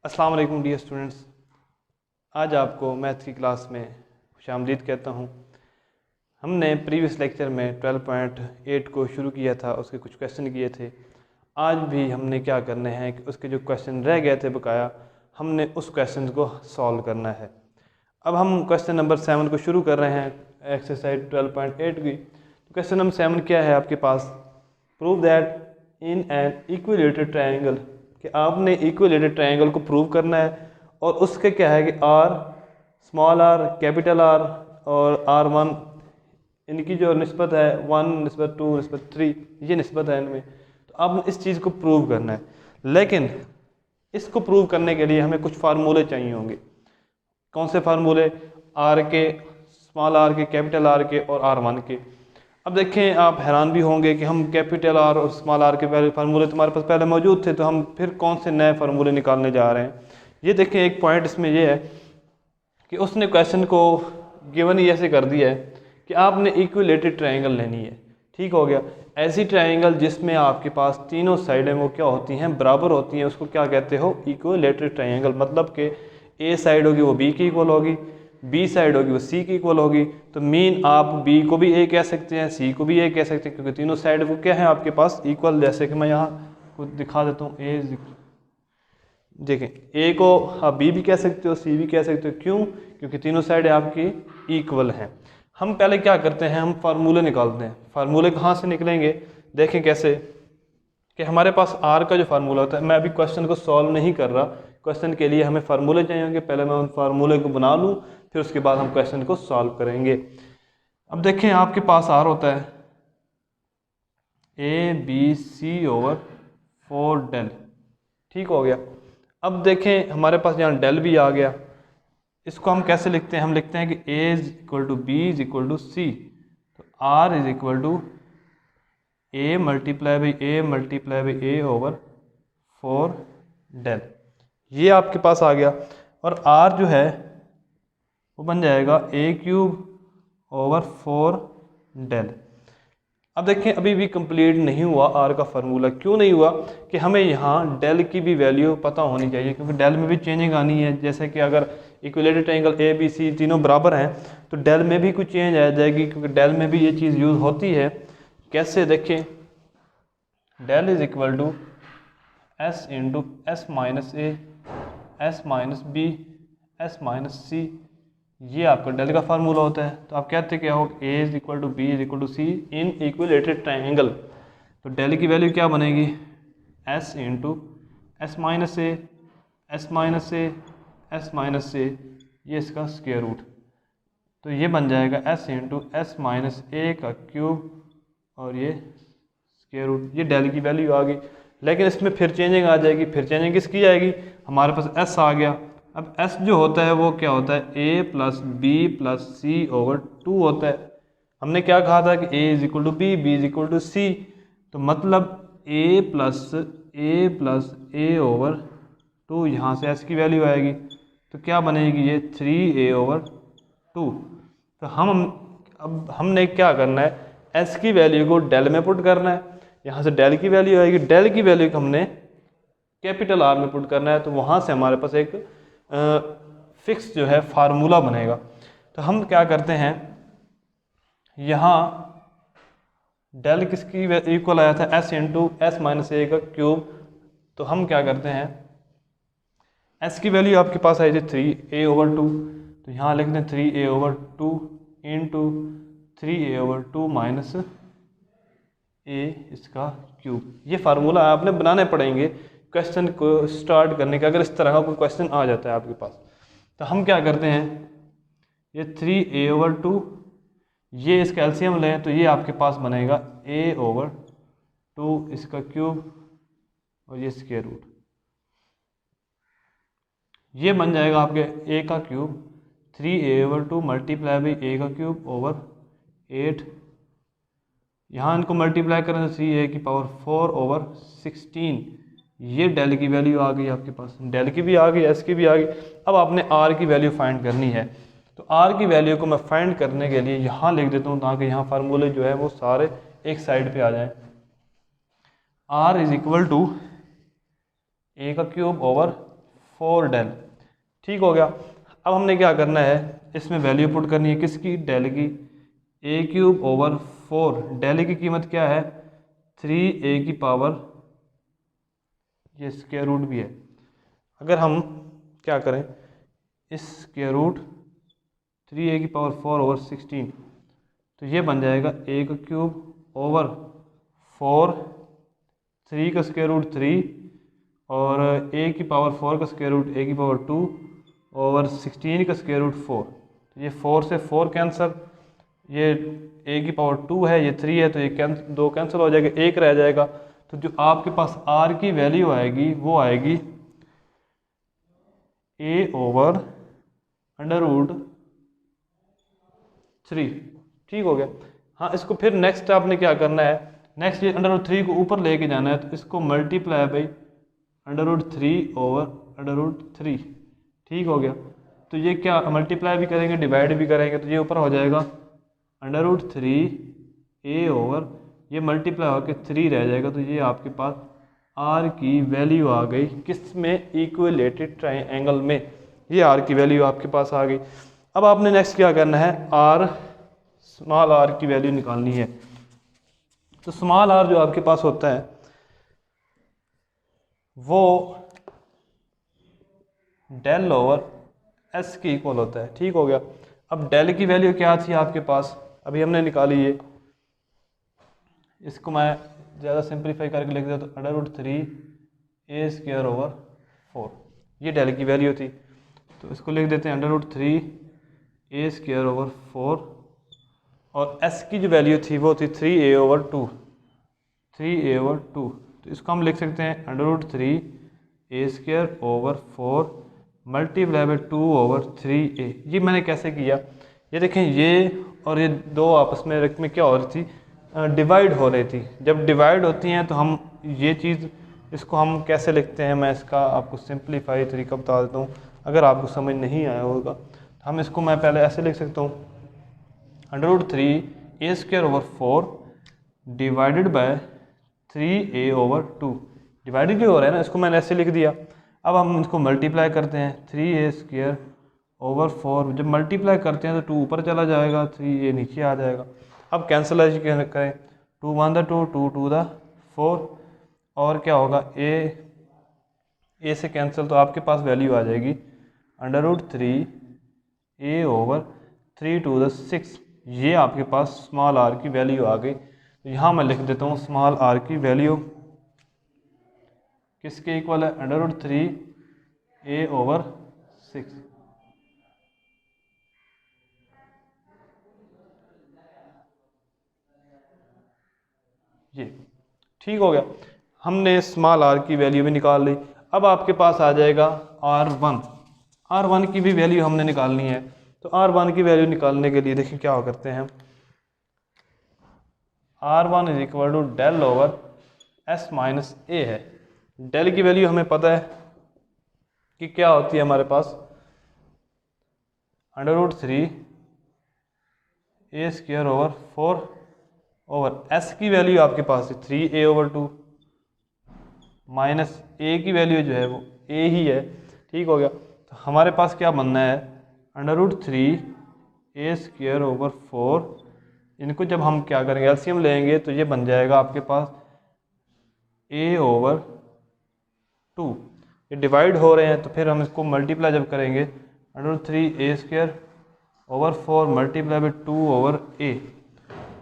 अस्सलाम वालेकुम dear students. आज आपको मैथ की क्लास में खुशामदीद कहता हूँ। हमने प्रीवियस लेक्चर में 12.8 को शुरू किया था, उसके कुछ क्वेश्चन किए थे। आज भी हमने क्या करने हैं कि उसके जो क्वेश्चन रह गए थे बकाया, हमने उस क्वेश्चन को सॉल्व करना है। अब हम क्वेश्चन नंबर 7 को शुरू कर रहे हैं, एक्सरसाइज 12.8 की। तो क्वेश्चन नंबर 7 क्या है आपके पास? Prove that in an equilateral triangle, कि आपने इक्विलेटरल ट्रायंगल को प्रूव करना है और उसके क्या है कि R, small R, capital R और R1 इनकी जो निस्बत है 1:2:3, ये निस्बत है इनमें। तो आपने इस चीज़ को प्रूव करना है, लेकिन इसको प्रूव करने के लिए हमें कुछ फार्मूले चाहिए होंगे। कौन से फार्मूले? आर के, स्मॉल आर के, कैपिटल आर के और R1 के। अब देखें, आप हैरान भी होंगे कि हम कैपिटल आर और स्मॉल आर के पहले फार्मूले तुम्हारे पास पहले मौजूद थे, तो हम फिर कौन से नए फार्मूले निकालने जा रहे हैं। ये देखें, एक पॉइंट इसमें ये है कि उसने क्वेश्चन को गिवन ही ऐसे कर दिया है कि आपने इक्विलेटरल ट्रायंगल लेनी है। ठीक हो गया। ऐसी ट्रायंगल जिसमें आपके पास तीनों साइडें वो क्या होती हैं, बराबर होती हैं, उसको क्या कहते हो? Equilateral triangle. मतलब कि ए साइड होगी वो बी की इक्वल होगी, बी साइड होगी वो सी की इक्वल होगी। तो मीन आप बी को भी ए कह सकते हैं, सी को भी ए कह सकते हैं, क्योंकि तीनों साइड वो क्या है आपके पास इक्वल। जैसे कि मैं यहाँ कुछ दिखा देता हूँ। ए, देखें, ए को आप बी भी कह सकते हो, सी भी कह सकते हो। क्यों? क्योंकि तीनों साइड आपकी इक्वल हैं। हम पहले क्या करते हैं, हम फार्मूले निकालते हैं। फार्मूले कहाँ से निकलेंगे? देखें कैसे, कि हमारे पास आर का जो फार्मूला होता है, मैं अभी क्वेश्चन को सॉल्व नहीं कर रहा, क्वेश्चन के लिए हमें फार्मूले चाहिए होंगे। पहले मैं उन फार्मूले को बना लूँ, फिर उसके बाद हम क्वेश्चन को सॉल्व करेंगे। अब देखें, आपके पास आर होता है ABC/4del। ठीक हो गया। अब देखें, हमारे पास यहाँ डेल भी आ गया। इसको हम कैसे लिखते हैं? हम लिखते हैं कि A=B=C, तो R=A×A/A/A/4del। ये आपके पास आ गया। और R जो है वो बन जाएगा A³/4del। अब देखें, अभी भी कंप्लीट नहीं हुआ आर का फार्मूला। क्यों नहीं हुआ? कि हमें यहाँ डेल की भी वैल्यू पता होनी चाहिए, क्योंकि डेल में भी चेंजिंग आनी है। जैसे कि अगर equilateral triangle A B C तीनों बराबर हैं, तो डेल में भी कुछ चेंज आ जाएगी, क्योंकि डेल में भी ये चीज़ यूज़ होती है। कैसे? देखें, del is equal to S into S-A, S-B, S-C। ये आपका डेल का फार्मूला होता है। तो आप कहते क्या हो? A=B=C इन इक्विलेटरल ट्रायंगल। तो डेल की वैल्यू क्या बनेगी? S into S-A, S-A, S-A, ये इसका स्क्वायर रूट। तो ये बन जाएगा S इंटू S-A³ और ये स्क्वायर रूट। ये डेल की वैल्यू आ गई। लेकिन इसमें फिर चेंजिंग आ जाएगी। फिर चेंजिंग किसकी आएगी? हमारे पास S आ गया। अब S जो होता है वो क्या होता है? A+B+C/2 होता है। हमने क्या कहा था कि A=B, B=C, तो मतलब A+A+A/2, यहाँ से S की वैल्यू आएगी। तो क्या बनेगी? ये 3A/2। तो अब हमने क्या करना है? S की वैल्यू को डेल में पुट करना है। यहाँ से डेल की वैल्यू आएगी। डेल की वैल्यू को हमने कैपिटल आर में पुट करना है, तो वहाँ से हमारे पास एक फिक्स जो है फार्मूला बनेगा। तो हम क्या करते हैं, यहाँ डेल किसकी इक्वल आया था? S into S-A/3। तो हम क्या करते हैं, S की वैल्यू आपके पास आई थी 3A/2, तो यहाँ लिखते हैं 3A/2 into 3A/2 minus A इसका क्यूब। ये फार्मूला आपने बनाने पड़ेंगे क्वेश्चन को स्टार्ट करने का, अगर इस तरह का कोई क्वेश्चन आ जाता है आपके पास। तो हम क्या करते हैं, ये 3A/2, ये इसका एलसीएम लें तो ये आपके पास बनेगा A/2 इसका क्यूब और ये स्क्वायर रूट। ये बन जाएगा आपके A का cube 3A/2 multiply by A का क्यूब ओवर 8। यहाँ इनको मल्टीप्लाई करें तो 3A⁴/16। ये डेल की वैल्यू आ गई आपके पास। डेल की भी आ गई, S की भी आ गई। अब आपने R की वैल्यू फाइंड करनी है। तो R की वैल्यू को मैं फाइंड करने के लिए यहाँ लिख देता हूँ, ताकि यहाँ फार्मूले जो है वो सारे एक साइड पे आ जाएं। R = A का क्यूब ओवर 4 डेल। ठीक हो गया। अब हमने क्या करना है, इसमें वैल्यू पुट करनी है किसकी, डेल की। ए क्यूब ओवर 4, डेल की कीमत क्या है 3a की पावर, ये स्क्वायर रूट भी है। अगर हम क्या करें, इस स्क्वायर रूट 3a की पावर 4 ओवर 16, तो ये बन जाएगा a का क्यूब ओवर 4, 3 का स्क्वायर रूट 3 और a की पावर 4 का स्क्वायर रूट a की पावर 2 ओवर 16 का स्क्वायर रूट 4। तो ये 4 से 4 कैंसिल, ये a की पावर 2 है, ये 3 है, तो ये दो कैंसिल हो जाएगा, एक रह जाएगा। तो जो आपके पास r की वैल्यू आएगी वो आएगी a ओवर अंडर रूट 3। ठीक हो गया। हाँ, इसको फिर नेक्स्ट आपने क्या करना है, नेक्स्ट ये अंडर रूट 3 को ऊपर लेके जाना है, तो इसको multiply by under root 3 over under root 3। ठीक हो गया। तो ये क्या मल्टीप्लाई भी करेंगे डिवाइड भी करेंगे, तो ये ऊपर हो जाएगा अंडर रूट 3 a ओवर, ये मल्टीप्लाई होकर 3 रह जाएगा। तो ये आपके पास r की वैल्यू आ गई किस में, इक्विलेटरल ट्रायंगल में, ये r की वैल्यू आपके पास आ गई। अब आपने नेक्स्ट क्या करना है, स्मॉल r की वैल्यू निकालनी है। तो स्मॉल r जो आपके पास होता है वो डेल ओवर s के इक्वल होता है। ठीक हो गया। अब डेल की वैल्यू क्या थी आपके पास, अभी हमने निकाली है, इसको मैं ज़्यादा सिंप्लीफाई करके लिख देता तो under root 3 a square over 4, ये डेल की वैल्यू थी। तो इसको लिख देते हैं under root 3 a square over 4, और s की जो वैल्यू थी वो थी 3a ओवर 2, 3a ओवर 2। तो इसको हम लिख सकते हैं under root 3 a square over 4 multiply by 2 over 3a। ये मैंने कैसे किया, ये देखें, ये और ये दो आपस में रकमें क्या हो रही थी, डिवाइड हो रही थी। जब डिवाइड होती हैं तो हम ये चीज़, इसको हम कैसे लिखते हैं, मैं इसका आपको सिंप्लीफाई तरीका बता देता हूँ, अगर आपको समझ नहीं आया होगा तो हम इसको मैं पहले ऐसे लिख सकता हूँ, under root 3 a square over 4 divided by 3a over 2, divided क्यों हो रहा है ना, इसको मैंने ऐसे लिख दिया। अब हम इसको मल्टीप्लाई करते हैं, 3a स्क्वायर ओवर 4, जब मल्टीप्लाई करते हैं तो 2 ऊपर चला जाएगा, 3a नीचे आ जाएगा। अब कैंसलेशन करें, 2 1 2 2 2 4, और क्या होगा, a से कैंसिल, तो आपके पास वैल्यू आ जाएगी अंडर रूट 3a ओवर 3 2 6। ये आपके पास स्मॉल r की वैल्यू आ गई। तो यहाँ मैं लिख देता हूँ स्मॉल r की वैल्यू किसके इक्वल है, अंडर रूट 3a ओवर 6। ये ठीक हो गया, हमने स्मॉल r की वैल्यू भी निकाल ली। अब आपके पास आ जाएगा r1 की भी वैल्यू हमने निकालनी है। तो r1 की वैल्यू निकालने के लिए देखिए क्या करते हैं, r1 is equal to del over s minus a है। डेल की वैल्यू हमें पता है कि क्या होती है हमारे पास, under root 3a square over 4 over s की वैल्यू आपके पास है 3a ओवर 2 माइनस a की वैल्यू जो है वो a ही है। ठीक हो गया। तो हमारे पास क्या बनना है, under root 3a square over 4, इनको जब हम क्या करेंगे एलसीएम लेंगे तो ये बन जाएगा आपके पास a ओवर 2, ये डिवाइड हो रहे हैं तो फिर हम इसको मल्टीप्लाई जब करेंगे, under root 3a square over 4 multiply by 2 over a,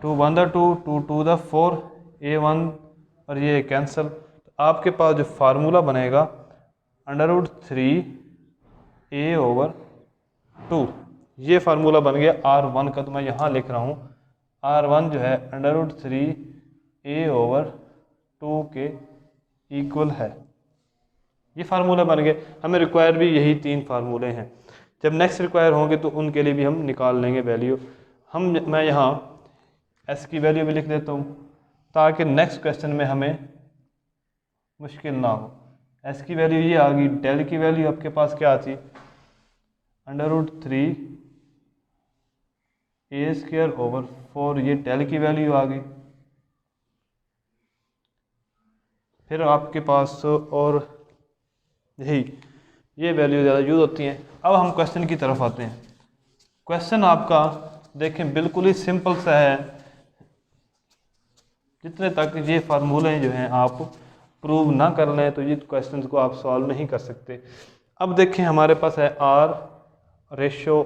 2 1 2 2 2 4 a1, और ये कैंसिल। तो आपके पास जो फार्मूला बनेगा अंडर रूट 3a ओवर 2, ये फार्मूला बन गया r1 का। तो मैं यहाँ लिख रहा हूँ r1 जो है अंडर रूट 3a ओवर 2 के इक्वल है। ये फार्मूला बन गए, हमें रिक्वायर भी यही 3 फार्मूले हैं। जब नेक्स्ट रिक्वायर होंगे तो उनके लिए भी हम निकाल लेंगे वैल्यू। मैं यहाँ s की वैल्यू भी लिख देता हूँ ताकि नेक्स्ट क्वेश्चन में हमें मुश्किल ना हो। s की वैल्यू ये आ गई, डेल की वैल्यू आपके पास क्या थी, under root 3a square over 4, ये डेल की वैल्यू आ गई। फिर आपके पास और यही ये वैल्यू ज़्यादा यूज़ होती हैं। अब हम क्वेश्चन की तरफ आते हैं। क्वेश्चन आपका देखें बिल्कुल ही सिंपल सा है, जितने तक ये फार्मूले जो हैं आप प्रूव ना कर लें तो ये क्वेश्चन को आप सॉल्व नहीं कर सकते। अब देखें हमारे पास है R ratio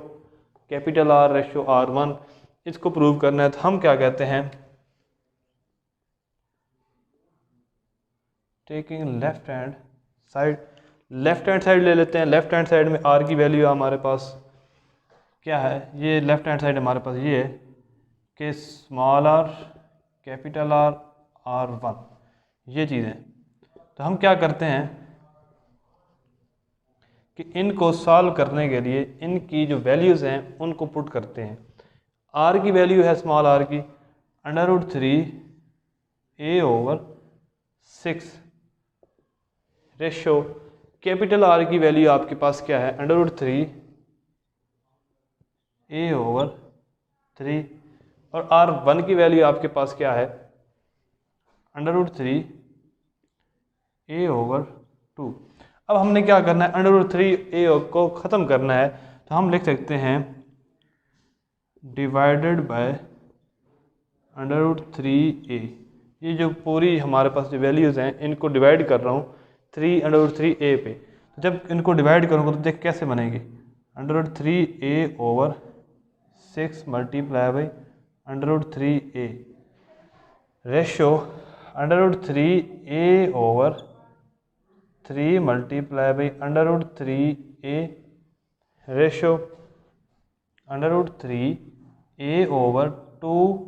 capital R ratio R1, इसको प्रूव करना है तो हम क्या कहते हैं, टेकिंग लेफ्ट हैंड साइड ले लेते हैं। लेफ्ट हैंड साइड में R की वैल्यू हमारे पास क्या है, ये लेफ्ट हैंड साइड हमारे पास ये है कि small r capital R R1, ये चीज़ें। तो हम क्या करते हैं कि इनको सॉल्व करने के लिए इनकी जो वैल्यूज़ हैं उनको पुट करते हैं। R की वैल्यू है स्मॉल r की √3a/6 रेशो कैपिटल R की वैल्यू आपके पास क्या है √3a/3 और R1 की वैल्यू आपके पास क्या है √3a/2। अब हमने क्या करना है, √3a को ख़त्म करना है तो हम लिख सकते हैं डिवाइडेड बाय √3a। ये जो पूरी हमारे पास जो वैल्यूज़ हैं इनको डिवाइड कर रहा हूँ 3/√3a पे। तो जब इनको डिवाइड करूँगा तो देख कैसे बनेगी, √3a/6 multiply by √3a ratio √3a/3 multiply by √3a ratio √3a/2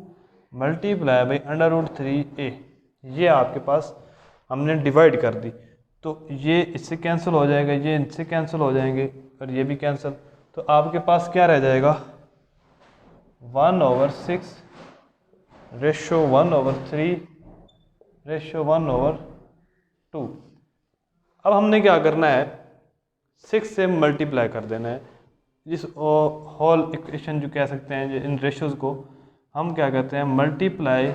multiply by √3a। ये आपके पास हमने डिवाइड कर दी तो ये इससे कैंसिल हो जाएगा, ये इनसे कैंसिल हो जाएंगे और ये भी कैंसिल। तो आपके पास क्या रह जाएगा 1/6 रेशो 1/3 रेशो 1/2। अब हमने क्या करना है 6 से मल्टीप्लाई कर देना है। जिस होल इक्वेशन जो कह सकते हैं इन रेशोज़ को हम क्या कहते हैं मल्टीप्लाई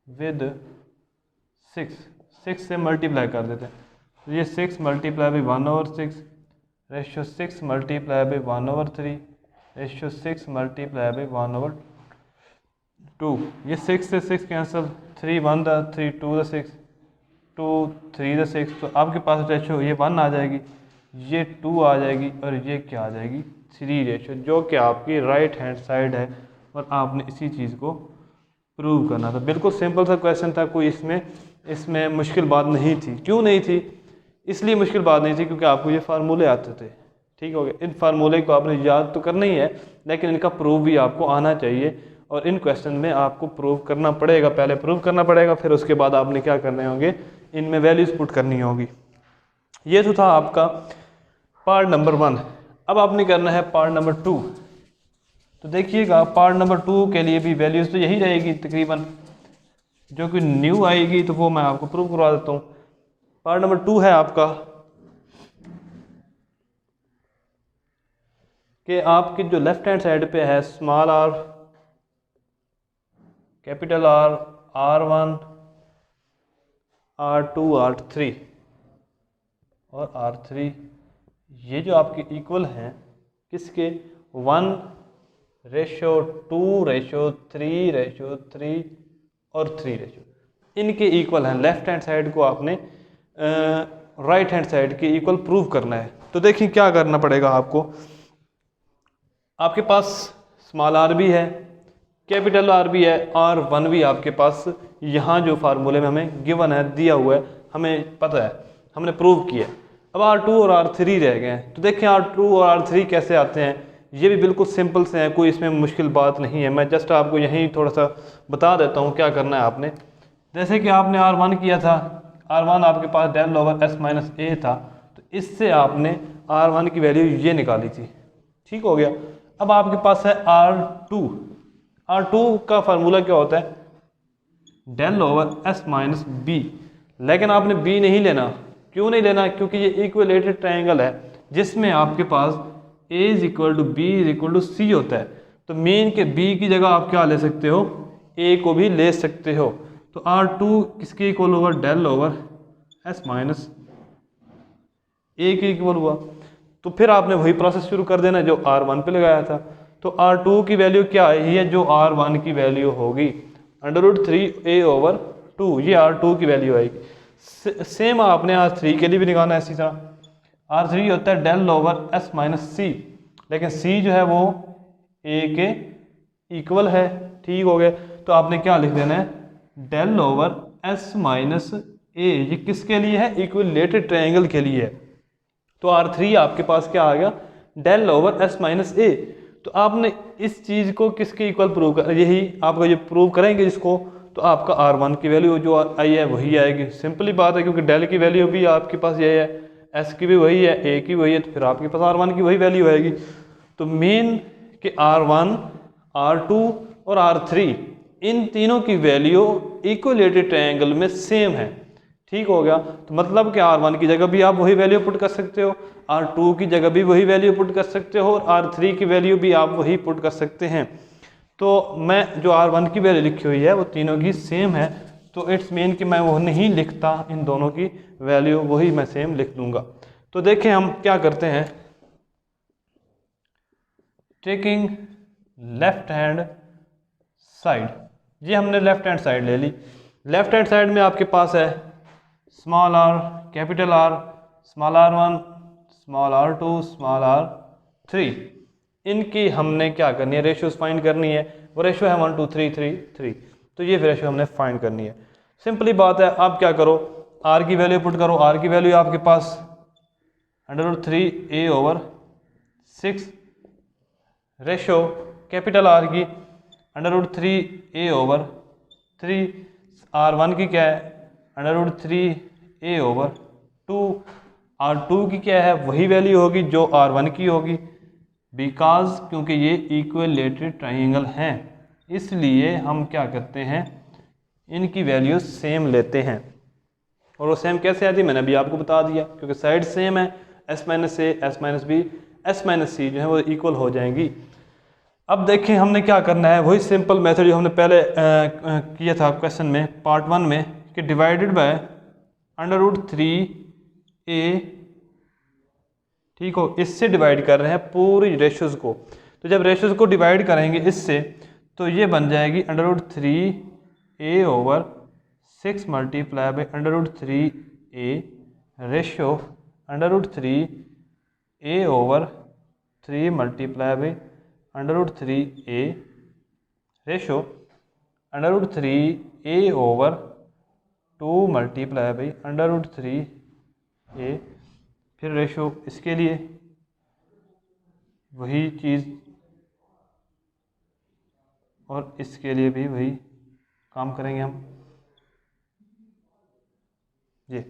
विद 6 से मल्टीप्लाई कर देते हैं। तो ये 6 multiply by 1/6 ratio 6 multiply by 1/3 ratio 6 multiply by 1/2। ये 6 से 6 कैंसिल, 3 1 3 2 6 2 3 6, तो आपके पास रेशो ये 1 आ जाएगी, ये 2 आ जाएगी और ये क्या आ जाएगी 3 रेशो, जो कि आपकी राइट हैंड साइड है। और आपने इसी चीज़ को प्रूव करना था। बिल्कुल सिंपल सा क्वेश्चन था, कोई इसमें मुश्किल बात नहीं थी। क्यों नहीं थी, इसलिए मुश्किल बात नहीं थी क्योंकि आपको ये फार्मूले आते थे। ठीक हो गया, इन फार्मूले को आपने याद तो करना ही है लेकिन इनका प्रूव भी आपको आना चाहिए और इन क्वेश्चन में आपको प्रूव करना पड़ेगा। पहले प्रूव करना पड़ेगा, फिर उसके बाद आपने क्या करने होंगे, इनमें वैल्यूज पुट करनी होगी। ये तो था आपका पार्ट नंबर 1। अब आपने करना है पार्ट नंबर 2। तो देखिएगा पार्ट नंबर 2 के लिए भी वैल्यूज़ तो यही रहेगी तकरीबन, जो कि न्यू आएगी तो वो मैं आपको प्रूव करवा देता हूँ। पार्ट नंबर 2 है आपका कि आपकी जो लेफ्ट हैंड साइड पे है small r capital R R1 R2 R3 और R3, ये जो आपके इक्वल हैं किसके 1/2/3/3 और 3 रेशो, इनके इक्वल हैं। लेफ्ट हैंड साइड को आपने राइट हैंड साइड के इक्वल प्रूव करना है। तो देखिए क्या करना पड़ेगा आपको, आपके पास स्मॉल r भी है, कैपिटल R भी है, R1 भी आपके पास यहाँ जो फार्मूले में हमें गिवन है, दिया हुआ है, हमें पता है, हमने प्रूव किया। अब R2 और R3 रह गए हैं। तो देखें R2 और R3 कैसे आते हैं, ये भी बिल्कुल सिंपल से हैं, कोई इसमें मुश्किल बात नहीं है। मैं जस्ट आपको यहीं थोड़ा सा बता देता हूँ क्या करना है आपने। जैसे कि आपने R1 किया था, R1 आपके पास del over s minus a था, तो इससे आपने R1 की वैल्यू ये निकाली थी। ठीक हो गया। अब आपके पास है R2 का फार्मूला क्या होता है del over s minus b, लेकिन आपने b नहीं लेना। क्यों नहीं लेना, क्योंकि ये इक्विलेटरल ट्रायंगल है जिसमें आपके पास a = b = c होता है। तो मीन के b की जगह आप क्या ले सकते हो, a को भी ले सकते हो। तो R2 किसके इक्वल होगा del over s माइनस ए के इक्वल हुआ। तो फिर आपने वही प्रोसेस शुरू कर देना जो R1 पे लगाया था। तो R2 की वैल्यू क्या आई है, जो R1 की वैल्यू होगी √3a/2, ये R2 की वैल्यू आएगी। सेम आपने R3 के लिए भी निकालना है इसी तरह। R3 होता है डेल ओवर S माइनस सी, लेकिन C जो है वो A के इक्वल है। ठीक हो गया। तो आपने क्या लिख देना है, डेल ओवर S माइनस ए, ये किसके लिए है, इक्विलेटरल ट्रायंगल के लिए है। तो R3 आपके पास क्या आ गया, डेल ओवर S माइनस ए। तो आपने इस चीज़ को किसके इक्वल प्रूव कर, यही आपको ये प्रूव करेंगे इसको, तो आपका R1 की वैल्यू जो आई है वही आएगी। सिंपली बात है, क्योंकि डेल की वैल्यू भी आपके पास ये है, S की भी वही है, A की वही है, तो फिर आपके पास R1 की वही वैल्यू आएगी। तो मेन कि R1, R2 और R3 इन तीनों की वैल्यू इक्विलेटरल ट्रायंगल में सेम है। ठीक हो गया। तो मतलब कि R1 की जगह भी आप वही वैल्यू पुट कर सकते हो, R2 की जगह भी वही वैल्यू पुट कर सकते हो, और R3 की वैल्यू भी आप वही पुट कर सकते हैं। तो मैं जो R1 की वैल्यू लिखी हुई है वो तीनों की सेम है, तो इट्स मीन कि मैं वो नहीं लिखता, इन दोनों की वैल्यू वही मैं सेम लिख दूंगा। तो देखें हम क्या करते हैं, टेकिंग लेफ्ट हैंड साइड, ये हमने लेफ्ट हैंड साइड ले ली। लेफ्ट हैंड साइड में आपके पास है small r, capital R, small r1, small r2, small r3। इनकी हमने क्या करनी है, रेशियोज फाइंड करनी है। वो रेशियो है 1 2 3 3 3, तो ये रेशियो हमने फाइंड करनी है। सिंपली बात है, आप क्या करो, r की वैल्यू पुट करो। r की वैल्यू आपके पास √3a/6, रेशियो कैपिटल R की √3a/3, R1 की क्या है √3a/2, R2 की क्या है वही वैल्यू होगी जो R1 की होगी, बिकॉज क्योंकि ये इक्विलेटरल ट्रायंगल हैं, इसलिए हम क्या करते हैं, इनकी वैल्यू सेम लेते हैं। और वो सेम कैसे आती है मैंने अभी आपको बता दिया, क्योंकि साइड सेम है, S minus A, S minus B, S minus C जो है वो इक्वल हो जाएंगी। अब देखें हमने क्या करना है, वही सिंपल मेथड जो हमने पहले किया था क्वेश्चन में, पार्ट 1 में, कि डिवाइडेड बाय √3a, ठीक हो, इससे डिवाइड कर रहे हैं पूरी रेशियोज को। तो जब रेशियोज को डिवाइड करेंगे इससे, तो ये बन जाएगी √3a/6 multiply by √3a, ratio √3a/3 multiply by √3a, ratio √3a/2 multiply by √3a, फिर रेशियो इसके लिए वही चीज़, और इसके लिए भी वही काम करेंगे हम। ये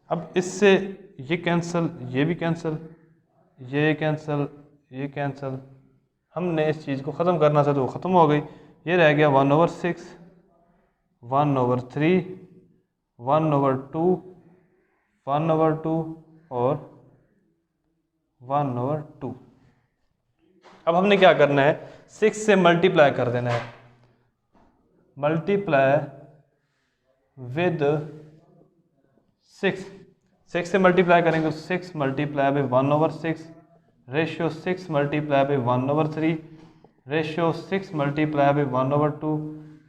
अब इससे ये कैंसिल, ये भी कैंसिल, ये कैंसिल, ये कैंसिल, हमने इस चीज़ को ख़त्म करना था तो वो ख़त्म हो गई। ये रह गया 1/6, 1/3, 1/2, 1/2 और 1/2। अब हमने क्या करना है, 6 से मल्टीप्लाई कर देना है, मल्टीप्लाई विद 6, 6 से मल्टीप्लाई करेंगे तो 6 multiply by 1/6, ratio 6 multiply by 1/3, ratio 6 multiply by 1/2,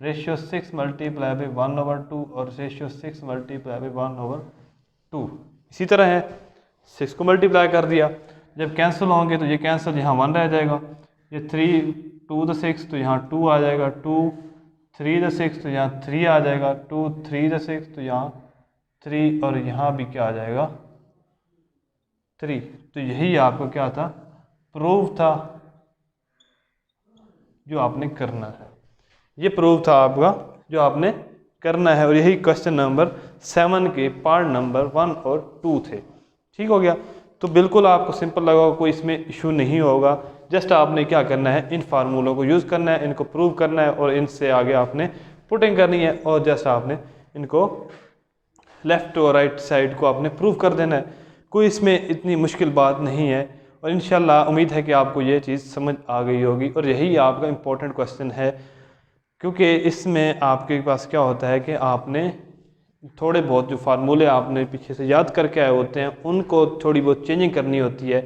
ratio 6 multiply by 1/2 और रेशियो 6 मल्टीप्लाई बाई 1/2। इसी तरह है, 6 को मल्टीप्लाई कर दिया, जब कैंसिल होंगे तो ये कैंसिल, यहाँ 1 रह जाएगा, ये 3 2 द 6 तो यहाँ 2 आ जाएगा, 2 3 द 6 तो यहाँ 3 आ जाएगा, 2 3 द 6 तो यहाँ 3, और यहाँ भी क्या आ जाएगा 3। तो यही आपका क्या था, प्रूफ था जो आपने करना है, ये प्रूफ था आपका जो आपने करना है, और यही क्वेश्चन नंबर 7 के पार्ट नंबर 1 और 2 थे। ठीक हो गया। तो बिल्कुल आपको सिंपल लगा, कोई इसमें इशू नहीं होगा। जस्ट आपने क्या करना है, इन फार्मूलों को यूज़ करना है, इनको प्रूव करना है, और इनसे आगे आपने पुटिंग करनी है, और जस्ट आपने इनको लेफ़्ट और राइट साइड को आपने प्रूव कर देना है। कोई इसमें इतनी मुश्किल बात नहीं है, और इंशाल्लाह उम्मीद है कि आपको ये चीज़ समझ आ गई होगी, और यही आपका इम्पोर्टेंट क्वेश्चन है, क्योंकि इसमें आपके पास क्या होता है कि आपने थोड़े बहुत जो फार्मूले आपने पीछे से याद करके आए होते हैं उनको थोड़ी बहुत चेंजिंग करनी होती है।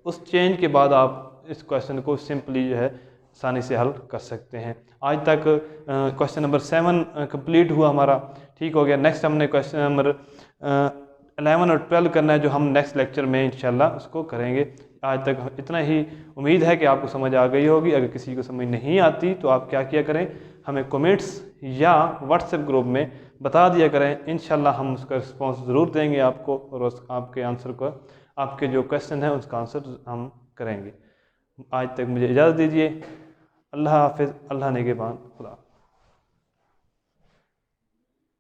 उस चेंज के बाद आप इस क्वेश्चन को सिंपली जो है आसानी से हल कर सकते हैं। आज तक क्वेश्चन नंबर 7 कंप्लीट हुआ हमारा, ठीक हो गया। नेक्स्ट हमने क्वेश्चन नंबर 11 और 12 करना है, जो हम नेक्स्ट लेक्चर में इंशाल्लाह उसको करेंगे। आज तक इतना ही, उम्मीद है कि आपको समझ आ गई होगी। अगर किसी को समझ नहीं आती तो आप क्या किया करें, हमें कमेंट्स या व्हाट्सएप ग्रुप में बता दिया करें। इंशाल्लाह हम उसका रिस्पॉन्स ज़रूर देंगे आपको, और उस आपके आंसर को, आपके जो क्वेश्चन है उसका आंसर हम करेंगे। आज तक मुझे इजाज़त दीजिए। अल्लाह हाफिज़, अल्लाह निगहबान, खुदा।